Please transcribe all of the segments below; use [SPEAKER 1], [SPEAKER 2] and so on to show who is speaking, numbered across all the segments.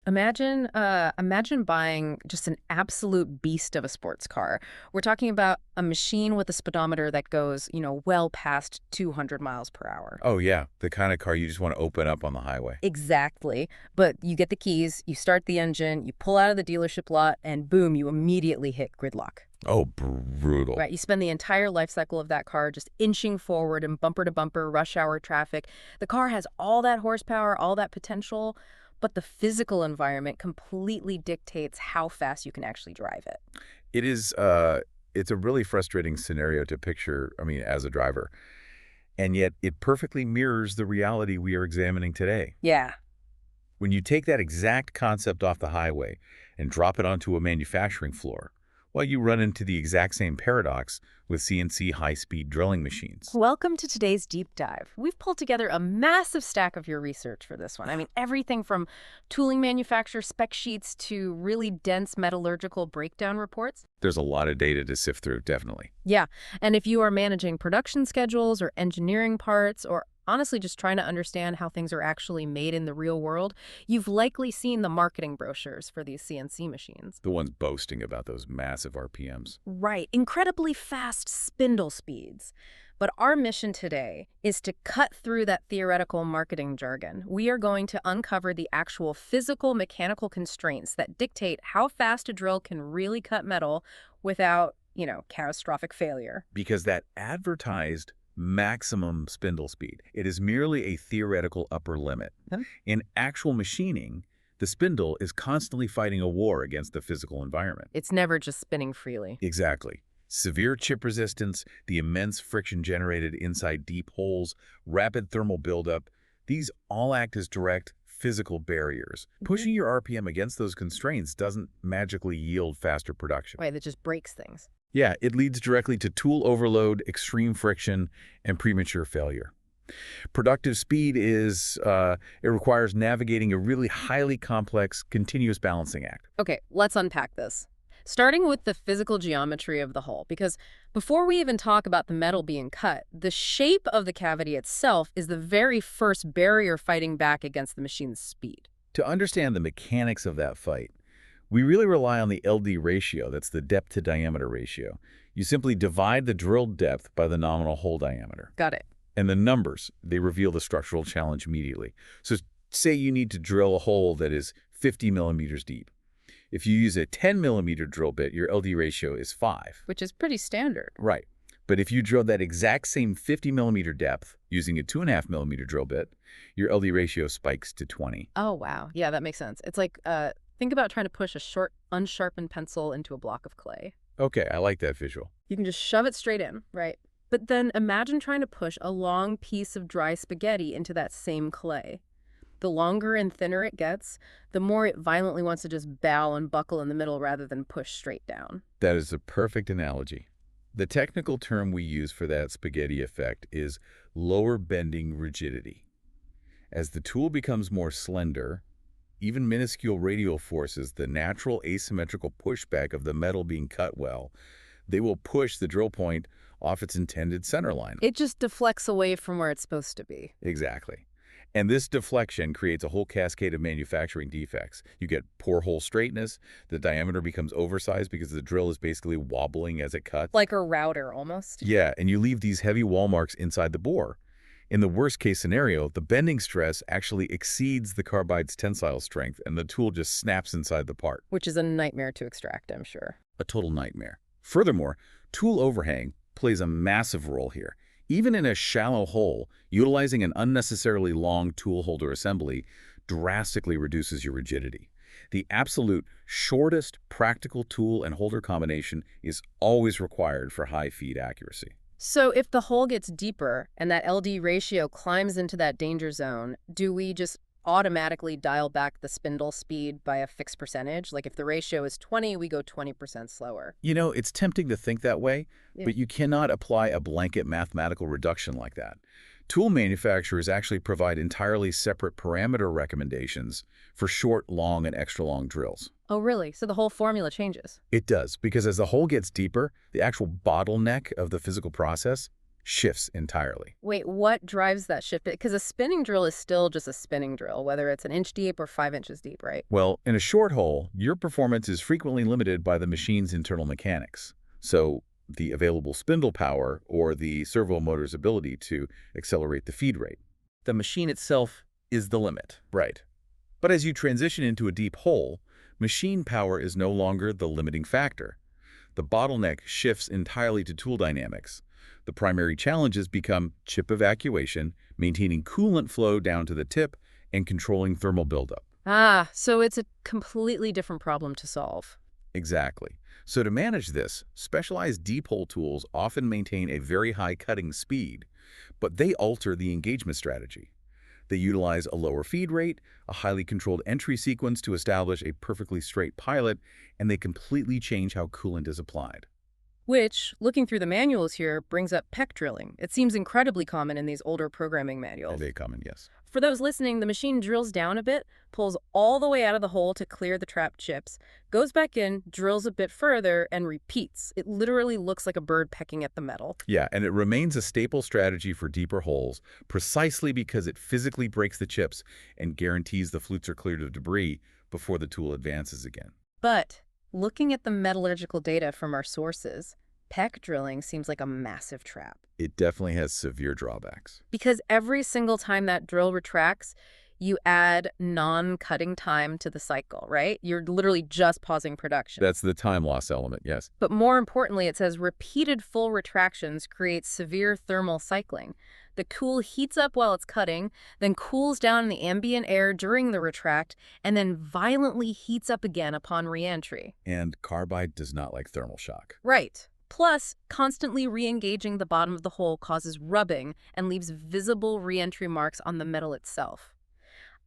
[SPEAKER 1] Imagine buying just an absolute beast of a sports car. We're talking about a machine with a speedometer that goes, well past 200 miles per hour.
[SPEAKER 2] Oh, yeah, the kind of car you just want to open up on the highway.
[SPEAKER 1] Exactly. But you get the keys, you start the engine, you pull out of the dealership lot, and boom, you immediately hit gridlock.
[SPEAKER 2] Oh, brutal.
[SPEAKER 1] Right, you spend the entire life cycle of that car just inching forward in bumper to bumper rush hour traffic. The car has all that horsepower, all that potential, but the physical environment completely dictates how fast you can actually drive it.
[SPEAKER 2] It is, it's a really frustrating scenario to picture, as a driver. And yet it perfectly mirrors the reality we are examining today.
[SPEAKER 1] Yeah.
[SPEAKER 2] When you take that exact concept off the highway and drop it onto a manufacturing floor, well, you run into the exact same paradox with CNC high-speed drilling machines.
[SPEAKER 1] Welcome to today's deep dive. We've pulled together a massive stack of your research for this one. I mean, everything from tooling manufacturer spec sheets to really dense metallurgical breakdown reports.
[SPEAKER 2] There's a lot of data to sift through, definitely.
[SPEAKER 1] Yeah, and if you are managing production schedules or engineering parts or honestly just trying to understand how things are actually made in the real world, you've likely seen the marketing brochures for these CNC machines.
[SPEAKER 2] The ones boasting about those massive RPMs.
[SPEAKER 1] Right, incredibly fast spindle speeds. But our mission today is to cut through that theoretical marketing jargon. We are going to uncover the actual physical mechanical constraints that dictate how fast a drill can really cut metal without, catastrophic failure.
[SPEAKER 2] Because that advertised maximum spindle speed, it is merely a theoretical upper limit.
[SPEAKER 1] Hmm?
[SPEAKER 2] In actual machining, the spindle is constantly fighting a war against the physical environment.
[SPEAKER 1] It's never just spinning freely.
[SPEAKER 2] Exactly. Severe chip resistance, the immense friction generated inside deep holes, rapid thermal buildup, these all act as direct physical barriers. Pushing your RPM against those constraints doesn't magically yield faster production.
[SPEAKER 1] Right, that just breaks things.
[SPEAKER 2] Yeah, it leads directly to tool overload, extreme friction, and premature failure. Productive speed it requires navigating a really highly complex, continuous balancing act.
[SPEAKER 1] Okay, let's unpack this. Starting with the physical geometry of the hull, because before we even talk about the metal being cut, the shape of the cavity itself is the very first barrier fighting back against the machine's speed.
[SPEAKER 2] To understand the mechanics of that fight, we really rely on the LD ratio, that's the depth to diameter ratio. You simply divide the drilled depth by the nominal hole diameter.
[SPEAKER 1] Got it.
[SPEAKER 2] And the numbers, they reveal the structural challenge immediately. So say you need to drill a hole that is 50 millimeters deep. If you use a 10 millimeter drill bit, your LD ratio is 5.
[SPEAKER 1] Which is pretty standard.
[SPEAKER 2] Right. But if you drill that exact same 50 millimeter depth using a 2.5 millimeter drill bit, your LD ratio spikes to 20.
[SPEAKER 1] Oh, wow. Yeah, that makes sense. It's like, think about trying to push a short, unsharpened pencil into a block of clay.
[SPEAKER 2] Okay, I like that visual.
[SPEAKER 1] You can just shove it straight in, right? But then imagine trying to push a long piece of dry spaghetti into that same clay. The longer and thinner it gets, the more it violently wants to just bow and buckle in the middle rather than push straight down.
[SPEAKER 2] That is a perfect analogy. The technical term we use for that spaghetti effect is lower bending rigidity. As the tool becomes more slender, even minuscule radial forces, the natural asymmetrical pushback of the metal being cut well, they will push the drill point off its intended center line.
[SPEAKER 1] It just deflects away from where it's supposed to be.
[SPEAKER 2] Exactly. And this deflection creates a whole cascade of manufacturing defects. You get poor hole straightness, the diameter becomes oversized because the drill is basically wobbling as it cuts.
[SPEAKER 1] Like a router, almost.
[SPEAKER 2] Yeah, and you leave these heavy wall marks inside the bore. In the worst-case scenario, the bending stress actually exceeds the carbide's tensile strength, and the tool just snaps inside the part.
[SPEAKER 1] Which is a nightmare to extract, I'm sure.
[SPEAKER 2] A total nightmare. Furthermore, tool overhang plays a massive role here. Even in a shallow hole, utilizing an unnecessarily long tool holder assembly drastically reduces your rigidity. The absolute shortest practical tool and holder combination is always required for high feed accuracy.
[SPEAKER 1] So if the hole gets deeper and that LD ratio climbs into that danger zone, do we just automatically dial back the spindle speed by a fixed percentage? Like if the ratio is 20, we go 20% slower.
[SPEAKER 2] It's tempting to think that way,
[SPEAKER 1] Yeah.
[SPEAKER 2] but you cannot apply a blanket mathematical reduction like that. Tool manufacturers actually provide entirely separate parameter recommendations for short, long, and extra long drills.
[SPEAKER 1] Oh, really? So the whole formula changes?
[SPEAKER 2] It does, because as the hole gets deeper, the actual bottleneck of the physical process, shifts entirely.
[SPEAKER 1] Wait, what drives that shift? Because a spinning drill is still just a spinning drill, whether it's an inch deep or 5 inches deep, right?
[SPEAKER 2] Well, in a short hole, your performance is frequently limited by the machine's internal mechanics. So the available spindle power or the servo motor's ability to accelerate the feed rate. The machine itself is the limit. Right. But as you transition into a deep hole, machine power is no longer the limiting factor. The bottleneck shifts entirely to tool dynamics. The primary challenges become chip evacuation, maintaining coolant flow down to the tip, and controlling thermal buildup.
[SPEAKER 1] Ah, so it's a completely different problem to solve.
[SPEAKER 2] Exactly. So to manage this, specialized deep hole tools often maintain a very high cutting speed, but they alter the engagement strategy. They utilize a lower feed rate, a highly controlled entry sequence to establish a perfectly straight pilot, and they completely change how coolant is applied.
[SPEAKER 1] Which, looking through the manuals here, brings up peck drilling. It seems incredibly common in these older programming manuals.
[SPEAKER 2] Very common, yes.
[SPEAKER 1] For those listening, the machine drills down a bit, pulls all the way out of the hole to clear the trapped chips, goes back in, drills a bit further, and repeats. It literally looks like a bird pecking at the metal.
[SPEAKER 2] Yeah, and it remains a staple strategy for deeper holes precisely because it physically breaks the chips and guarantees the flutes are cleared of debris before the tool advances again.
[SPEAKER 1] But looking at the metallurgical data from our sources, peck drilling seems like a massive trap.
[SPEAKER 2] It definitely has severe drawbacks.
[SPEAKER 1] Because every single time that drill retracts, you add non-cutting time to the cycle, right? You're literally just pausing production.
[SPEAKER 2] That's the time loss element, yes.
[SPEAKER 1] But more importantly, it says repeated full retractions create severe thermal cycling. The tool heats up while it's cutting, then cools down in the ambient air during the retract, and then violently heats up again upon re-entry.
[SPEAKER 2] And carbide does not like thermal shock.
[SPEAKER 1] Right. Plus, constantly re-engaging the bottom of the hole causes rubbing and leaves visible re-entry marks on the metal itself.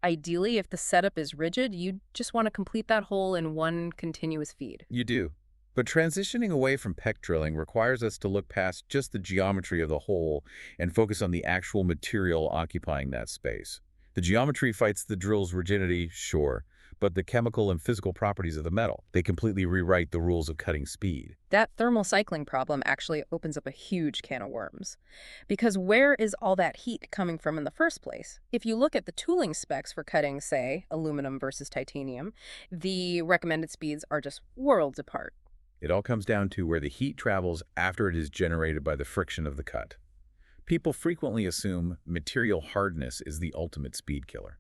[SPEAKER 1] Ideally, if the setup is rigid, you just want to complete that hole in one continuous feed.
[SPEAKER 2] You do. But transitioning away from peck drilling requires us to look past just the geometry of the hole and focus on the actual material occupying that space. The geometry fights the drill's rigidity, sure, but the chemical and physical properties of the metal. They completely rewrite the rules of cutting speed.
[SPEAKER 1] That thermal cycling problem actually opens up a huge can of worms. Because where is all that heat coming from in the first place? If you look at the tooling specs for cutting, say, aluminum versus titanium, the recommended speeds are just worlds apart.
[SPEAKER 2] It all comes down to where the heat travels after it is generated by the friction of the cut. People frequently assume material hardness is the ultimate speed killer.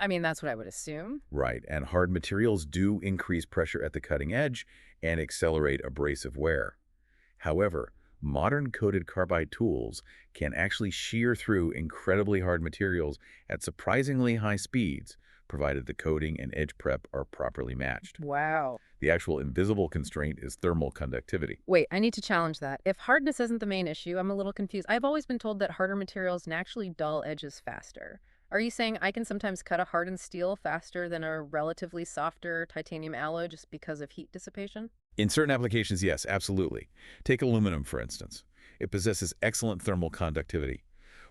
[SPEAKER 1] I mean, that's what I would assume.
[SPEAKER 2] Right, and hard materials do increase pressure at the cutting edge and accelerate abrasive wear. However, modern coated carbide tools can actually shear through incredibly hard materials at surprisingly high speeds, provided the coating and edge prep are properly matched.
[SPEAKER 1] Wow.
[SPEAKER 2] The actual invisible constraint is thermal conductivity.
[SPEAKER 1] Wait, I need to challenge that. If hardness isn't the main issue, I'm a little confused. I've always been told that harder materials naturally dull edges faster. Are you saying I can sometimes cut a hardened steel faster than a relatively softer titanium alloy just because of heat dissipation?
[SPEAKER 2] In certain applications, yes, absolutely. Take aluminum, for instance. It possesses excellent thermal conductivity.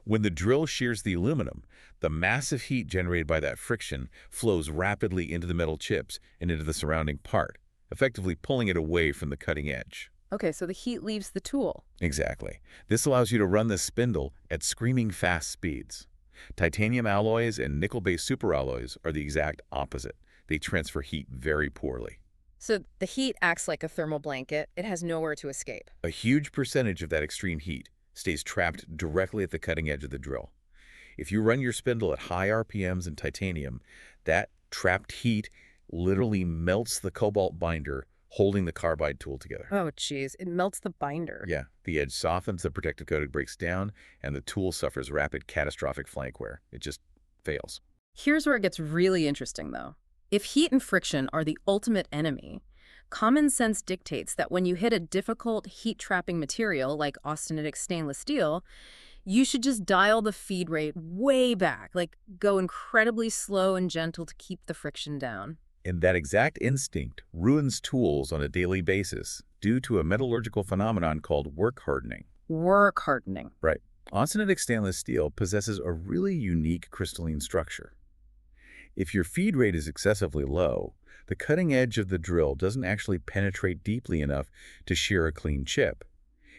[SPEAKER 2] When the drill shears the aluminum, the massive heat generated by that friction flows rapidly into the metal chips and into the surrounding part, effectively pulling it away from the cutting edge.
[SPEAKER 1] Okay, so the heat leaves the tool.
[SPEAKER 2] Exactly. This allows you to run the spindle at screaming fast speeds. Titanium alloys and nickel-based superalloys are the exact opposite. They transfer heat very poorly.
[SPEAKER 1] So the heat acts like a thermal blanket. It has nowhere to escape.
[SPEAKER 2] A huge percentage of that extreme heat stays trapped directly at the cutting edge of the drill. If you run your spindle at high RPMs in titanium, that trapped heat literally melts the cobalt binder holding the carbide tool together.
[SPEAKER 1] Oh, geez. It melts the binder.
[SPEAKER 2] Yeah, the edge softens, the protective coating breaks down, and the tool suffers rapid catastrophic flank wear. It just fails.
[SPEAKER 1] Here's where it gets really interesting, though. If heat and friction are the ultimate enemy, common sense dictates that when you hit a difficult heat-trapping material like austenitic stainless steel, you should just dial the feed rate way back, like go incredibly slow and gentle to keep the friction down.
[SPEAKER 2] And that exact instinct ruins tools on a daily basis due to a metallurgical phenomenon called work hardening.
[SPEAKER 1] Work hardening.
[SPEAKER 2] Right. Austenitic stainless steel possesses a really unique crystalline structure. If your feed rate is excessively low, the cutting edge of the drill doesn't actually penetrate deeply enough to shear a clean chip.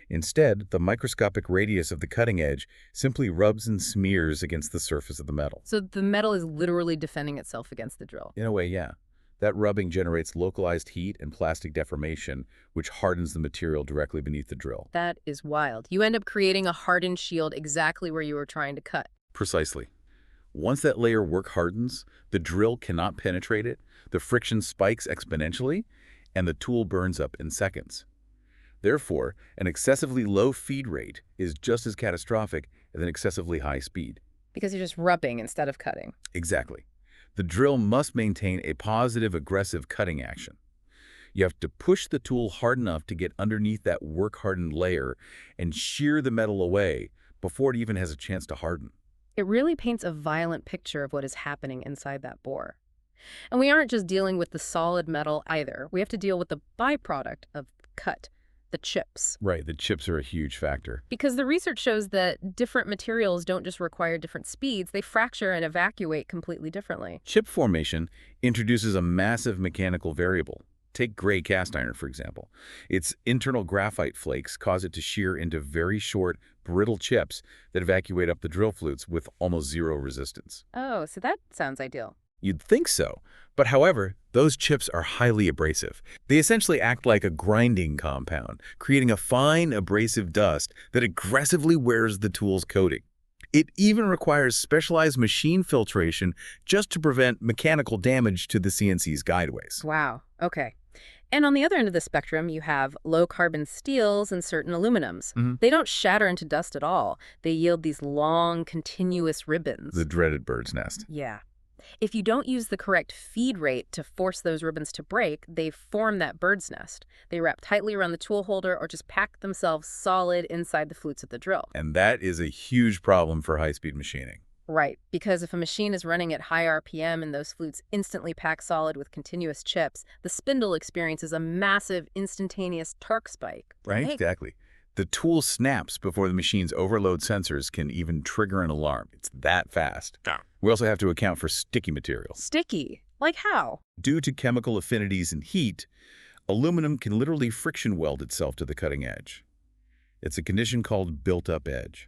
[SPEAKER 2] Instead, the microscopic radius of the cutting edge simply rubs and smears against the surface of the metal.
[SPEAKER 1] So the metal is literally defending itself against the drill.
[SPEAKER 2] In a way, yeah. That rubbing generates localized heat and plastic deformation, which hardens the material directly beneath the drill.
[SPEAKER 1] That is wild. You end up creating a hardened shield exactly where you were trying to cut.
[SPEAKER 2] Precisely. Once that layer work hardens, the drill cannot penetrate it, the friction spikes exponentially, and the tool burns up in seconds. Therefore, an excessively low feed rate is just as catastrophic as an excessively high speed.
[SPEAKER 1] Because you're just rubbing instead of cutting.
[SPEAKER 2] Exactly. The drill must maintain a positive, aggressive cutting action. You have to push the tool hard enough to get underneath that work-hardened layer and shear the metal away before it even has a chance to harden.
[SPEAKER 1] It really paints a violent picture of what is happening inside that bore. And we aren't just dealing with the solid metal either. We have to deal with the byproduct of cut, the chips.
[SPEAKER 2] Right, the chips are a huge factor.
[SPEAKER 1] Because the research shows that different materials don't just require different speeds, they fracture and evacuate completely differently.
[SPEAKER 2] Chip formation introduces a massive mechanical variable. Take gray cast iron, for example. Its internal graphite flakes cause it to shear into very short, brittle chips that evacuate up the drill flutes with almost zero resistance.
[SPEAKER 1] Oh, so that sounds ideal.
[SPEAKER 2] You'd think so. But however, those chips are highly abrasive. They essentially act like a grinding compound, creating a fine abrasive dust that aggressively wears the tool's coating. It even requires specialized machine filtration just to prevent mechanical damage to the CNC's guideways.
[SPEAKER 1] Wow. Okay. And on the other end of the spectrum, you have low-carbon steels and certain aluminums. They don't shatter into dust at all. They yield these long, continuous ribbons.
[SPEAKER 2] The dreaded bird's nest.
[SPEAKER 1] Yeah. If you don't use the correct feed rate to force those ribbons to break, they form that bird's nest. They wrap tightly around the tool holder or just pack themselves solid inside the flutes of the drill.
[SPEAKER 2] And that is a huge problem for high-speed machining.
[SPEAKER 1] Right, because if a machine is running at high RPM and those flutes instantly pack solid with continuous chips, the spindle experiences a massive instantaneous torque spike.
[SPEAKER 2] Right, exactly. The tool snaps before the machine's overload sensors can even trigger an alarm. It's that fast. We also have to account for sticky materials.
[SPEAKER 1] Sticky? Like how?
[SPEAKER 2] Due to chemical affinities and heat, aluminum can literally friction weld itself to the cutting edge. It's a condition called built-up edge.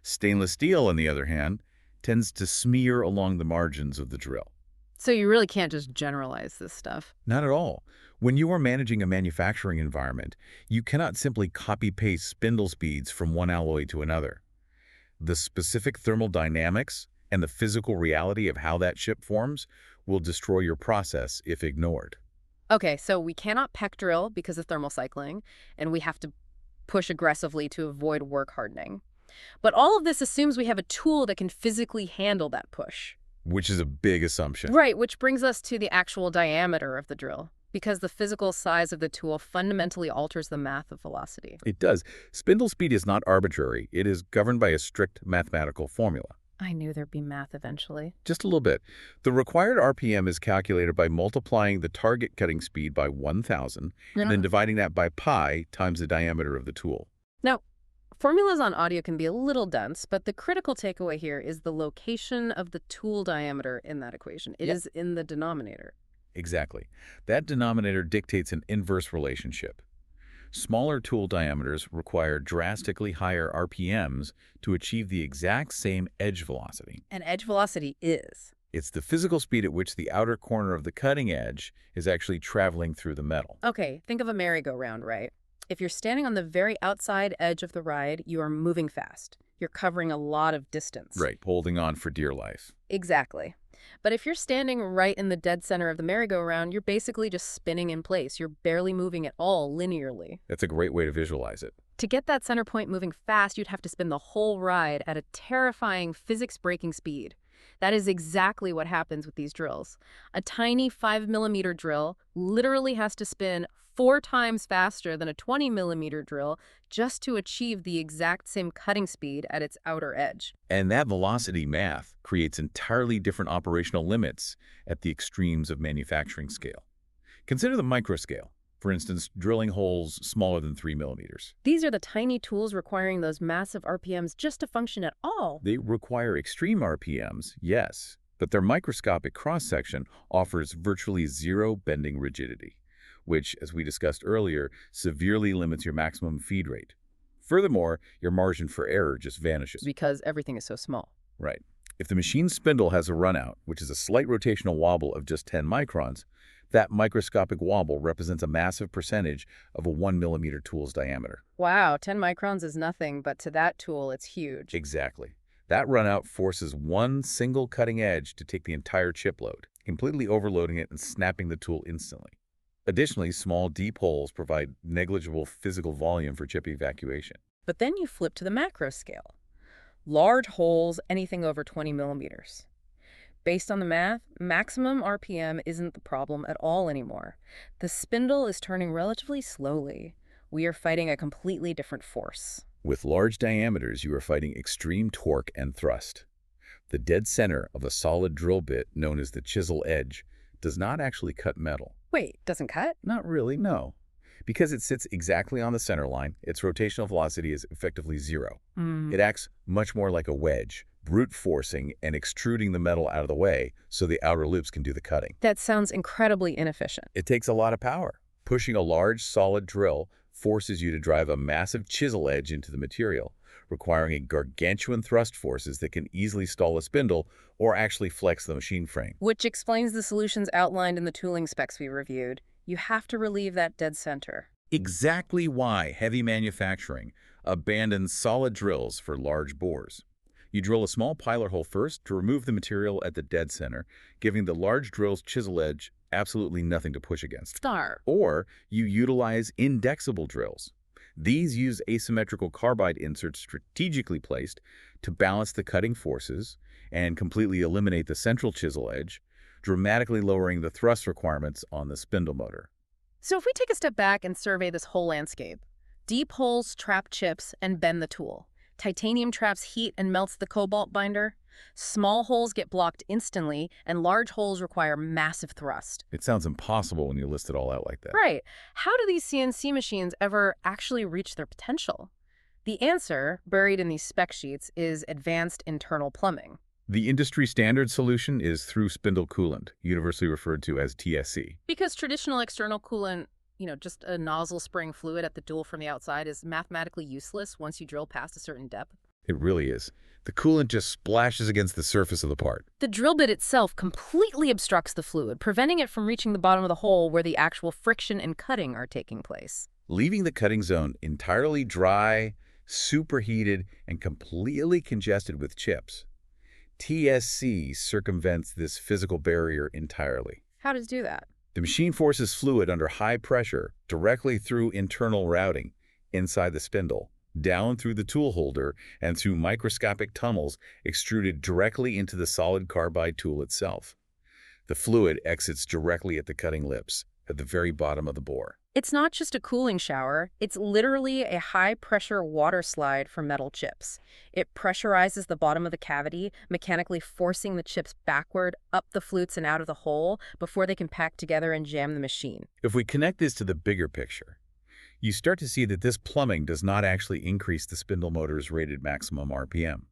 [SPEAKER 2] Stainless steel, on the other hand, tends to smear along the margins of the drill.
[SPEAKER 1] So you really can't just generalize this stuff.
[SPEAKER 2] Not at all. When you are managing a manufacturing environment, you cannot simply copy-paste spindle speeds from one alloy to another. The specific thermal dynamics and the physical reality of how that chip forms will destroy your process if ignored.
[SPEAKER 1] Okay, so we cannot peck drill because of thermal cycling, and we have to push aggressively to avoid work hardening. But all of this assumes we have a tool that can physically handle that push.
[SPEAKER 2] Which is a big assumption.
[SPEAKER 1] Right, which brings us to the actual diameter of the drill, because the physical size of the tool fundamentally alters the math of velocity.
[SPEAKER 2] It does. Spindle speed is not arbitrary. It is governed by a strict mathematical formula.
[SPEAKER 1] I knew there'd be math eventually.
[SPEAKER 2] Just a little bit. The required RPM is calculated by multiplying the target cutting speed by 1,000 and then dividing that by pi times the diameter of the tool.
[SPEAKER 1] Now, formulas on audio can be a little dense, but the critical takeaway here is the location of the tool diameter in that equation. It is in the denominator.
[SPEAKER 2] Exactly. That denominator dictates an inverse relationship. Smaller tool diameters require drastically higher RPMs to achieve the exact same edge velocity.
[SPEAKER 1] And edge velocity is?
[SPEAKER 2] It's the physical speed at which the outer corner of the cutting edge is actually traveling through the metal.
[SPEAKER 1] Okay, think of a merry-go-round, right? If you're standing on the very outside edge of the ride, you are moving fast. You're covering a lot of distance.
[SPEAKER 2] Right, holding on for dear life.
[SPEAKER 1] Exactly. But if you're standing right in the dead center of the merry-go-round, you're basically just spinning in place. You're barely moving at all linearly.
[SPEAKER 2] That's a great way to visualize it.
[SPEAKER 1] To get that center point moving fast, you'd have to spin the whole ride at a terrifying physics-breaking speed. That is exactly what happens with these drills. A tiny 5-millimeter drill literally has to spin 4 times faster than a 20-millimeter drill just to achieve the exact same cutting speed at its outer edge.
[SPEAKER 2] And that velocity math creates entirely different operational limits at the extremes of manufacturing scale. Consider the microscale. For instance, drilling holes smaller than 3 millimeters.
[SPEAKER 1] These are the tiny tools requiring those massive RPMs just to function at all.
[SPEAKER 2] They require extreme RPMs, yes, but their microscopic cross-section offers virtually zero bending rigidity, which, as we discussed earlier, severely limits your maximum feed rate. Furthermore, your margin for error just vanishes.
[SPEAKER 1] Because everything is so small.
[SPEAKER 2] Right. If the machine's spindle has a runout, which is a slight rotational wobble of just 10 microns, that microscopic wobble represents a massive percentage of a 1 millimeter tool's diameter.
[SPEAKER 1] Wow, 10 microns is nothing, but to that tool, it's huge.
[SPEAKER 2] Exactly. That runout forces one single cutting edge to take the entire chip load, completely overloading it and snapping the tool instantly. Additionally, small, deep holes provide negligible physical volume for chip evacuation.
[SPEAKER 1] But then you flip to the macro scale. Large holes, anything over 20 millimeters. Based on the math, maximum RPM isn't the problem at all anymore. The spindle is turning relatively slowly. We are fighting a completely different force.
[SPEAKER 2] With large diameters, you are fighting extreme torque and thrust. The dead center of a solid drill bit, known as the chisel edge, does not actually cut metal.
[SPEAKER 1] Wait, doesn't cut?
[SPEAKER 2] Not really, no. Because it sits exactly on the center line, its rotational velocity is effectively zero. It acts much more like a wedge, brute forcing and extruding the metal out of the way so the outer loops can do the cutting.
[SPEAKER 1] That sounds incredibly inefficient.
[SPEAKER 2] It takes a lot of power. Pushing a large, solid drill forces you to drive a massive chisel edge into the material, requiring a gargantuan thrust forces that can easily stall a spindle or actually flex the machine frame.
[SPEAKER 1] Which explains the solutions outlined in the tooling specs we reviewed. You have to relieve that dead center.
[SPEAKER 2] Exactly why heavy manufacturing abandons solid drills for large bores. You drill a small pilot hole first to remove the material at the dead center, giving the large drill's chisel edge absolutely nothing to push against. Or you utilize indexable drills. These use asymmetrical carbide inserts strategically placed to balance the cutting forces and completely eliminate the central chisel edge, dramatically lowering the thrust requirements on the spindle motor.
[SPEAKER 1] So if we take a step back and survey this whole landscape, deep holes trap chips and bend the tool. Titanium traps heat and melts the cobalt binder. Small holes get blocked instantly, and large holes require massive thrust.
[SPEAKER 2] It sounds impossible when you list it all out like that.
[SPEAKER 1] Right. How do these CNC machines ever actually reach their potential? The answer, buried in these spec sheets, is advanced internal plumbing.
[SPEAKER 2] The industry standard solution is Through-Spindle Coolant, universally referred to as TSC.
[SPEAKER 1] Because traditional external coolant, just a nozzle spraying fluid at the tool from the outside, is mathematically useless once you drill past a certain depth.
[SPEAKER 2] It really is. The coolant just splashes against the surface of the part.
[SPEAKER 1] The drill bit itself completely obstructs the fluid, preventing it from reaching the bottom of the hole where the actual friction and cutting are taking place.
[SPEAKER 2] Leaving the cutting zone entirely dry, superheated, and completely congested with chips. TSC circumvents this physical barrier entirely.
[SPEAKER 1] How does it do that?
[SPEAKER 2] The machine forces fluid under high pressure directly through internal routing inside the spindle, down through the tool holder, and through microscopic tunnels extruded directly into the solid carbide tool itself. The fluid exits directly at the cutting lips, at the very bottom of the bore.
[SPEAKER 1] It's not just a cooling shower, it's literally a high-pressure water slide for metal chips. It pressurizes the bottom of the cavity, mechanically forcing the chips backward, up the flutes and out of the hole before they can pack together and jam the machine.
[SPEAKER 2] If we connect this to the bigger picture, you start to see that this plumbing does not actually increase the spindle motor's rated maximum RPM.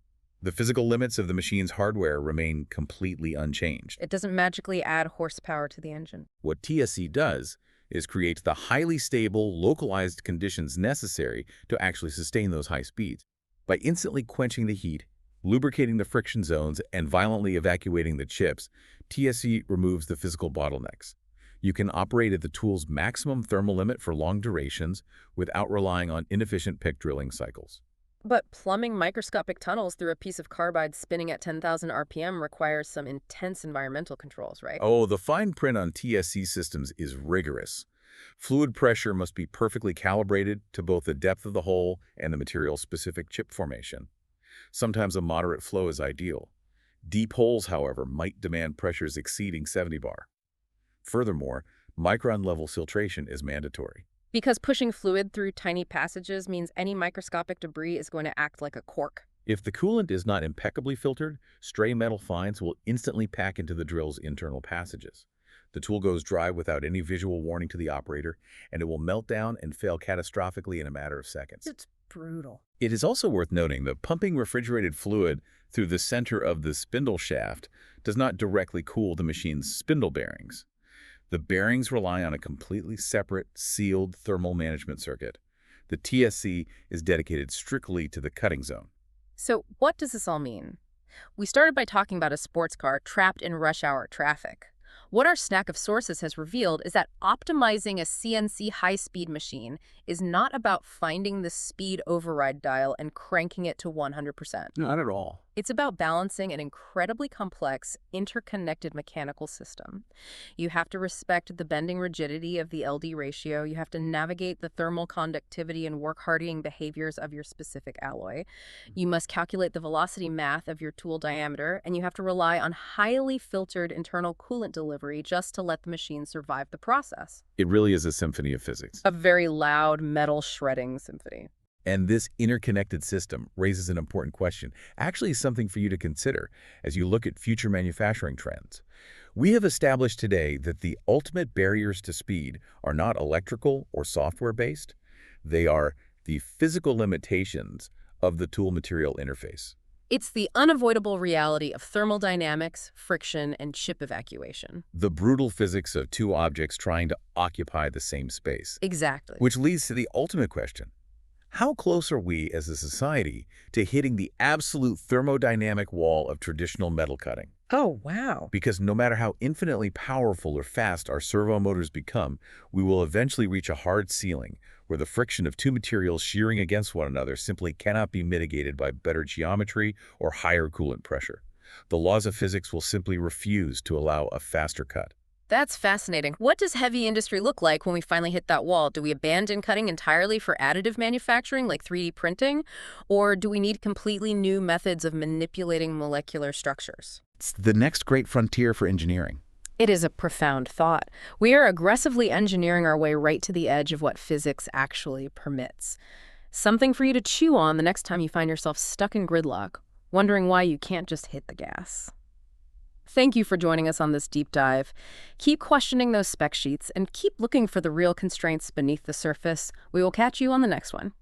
[SPEAKER 2] The physical limits of the machine's hardware remain completely unchanged.
[SPEAKER 1] It doesn't magically add horsepower to the engine.
[SPEAKER 2] What TSC does is create the highly stable, localized conditions necessary to actually sustain those high speeds. By instantly quenching the heat, lubricating the friction zones, and violently evacuating the chips, TSC removes the physical bottlenecks. You can operate at the tool's maximum thermal limit for long durations without relying on inefficient pick drilling cycles.
[SPEAKER 1] But plumbing microscopic tunnels through a piece of carbide spinning at 10,000 RPM requires some intense environmental controls, right?
[SPEAKER 2] Oh, the fine print on TSC systems is rigorous. Fluid pressure must be perfectly calibrated to both the depth of the hole and the material-specific chip formation. Sometimes a moderate flow is ideal. Deep holes, however, might demand pressures exceeding 70 bar. Furthermore, micron-level filtration is mandatory.
[SPEAKER 1] Because pushing fluid through tiny passages means any microscopic debris is going to act like a cork.
[SPEAKER 2] If the coolant is not impeccably filtered, stray metal fines will instantly pack into the drill's internal passages. The tool goes dry without any visual warning to the operator, and it will melt down and fail catastrophically in a matter of seconds.
[SPEAKER 1] It's brutal.
[SPEAKER 2] It is also worth noting that pumping refrigerated fluid through the center of the spindle shaft does not directly cool the machine's spindle bearings. The bearings rely on a completely separate, sealed thermal management circuit. The TSC is dedicated strictly to the cutting zone.
[SPEAKER 1] So what does this all mean? We started by talking about a sports car trapped in rush hour traffic. What our stack of sources has revealed is that optimizing a CNC high-speed machine is not about finding the speed override dial and cranking it to 100%.
[SPEAKER 2] Not at all.
[SPEAKER 1] It's about balancing an incredibly complex, interconnected mechanical system. You have to respect the bending rigidity of the LD ratio, you have to navigate the thermal conductivity and work-hardying behaviors of your specific alloy, you must calculate the velocity math of your tool diameter, and you have to rely on highly filtered internal coolant delivery just to let the machine survive the process.
[SPEAKER 2] It really is a symphony of physics.
[SPEAKER 1] A very loud, metal shredding symphony.
[SPEAKER 2] And this interconnected system raises an important question, actually something for you to consider as you look at future manufacturing trends. We have established today that the ultimate barriers to speed are not electrical or software-based. They are the physical limitations of the tool material interface.
[SPEAKER 1] It's the unavoidable reality of thermal dynamics, friction, and chip evacuation.
[SPEAKER 2] The brutal physics of two objects trying to occupy the same space.
[SPEAKER 1] Exactly.
[SPEAKER 2] Which leads to the ultimate question. How close are we as a society to hitting the absolute thermodynamic wall of traditional metal cutting?
[SPEAKER 1] Oh, wow.
[SPEAKER 2] Because no matter how infinitely powerful or fast our servo motors become, we will eventually reach a hard ceiling where the friction of two materials shearing against one another simply cannot be mitigated by better geometry or higher coolant pressure. The laws of physics will simply refuse to allow a faster cut.
[SPEAKER 1] That's fascinating. What does heavy industry look like when we finally hit that wall? Do we abandon cutting entirely for additive manufacturing like 3D printing? Or do we need completely new methods of manipulating molecular structures?
[SPEAKER 2] It's the next great frontier for engineering.
[SPEAKER 1] It is a profound thought. We are aggressively engineering our way right to the edge of what physics actually permits. Something for you to chew on the next time you find yourself stuck in gridlock, wondering why you can't just hit the gas. Thank you for joining us on this deep dive. Keep questioning those spec sheets and keep looking for the real constraints beneath the surface. We will catch you on the next one.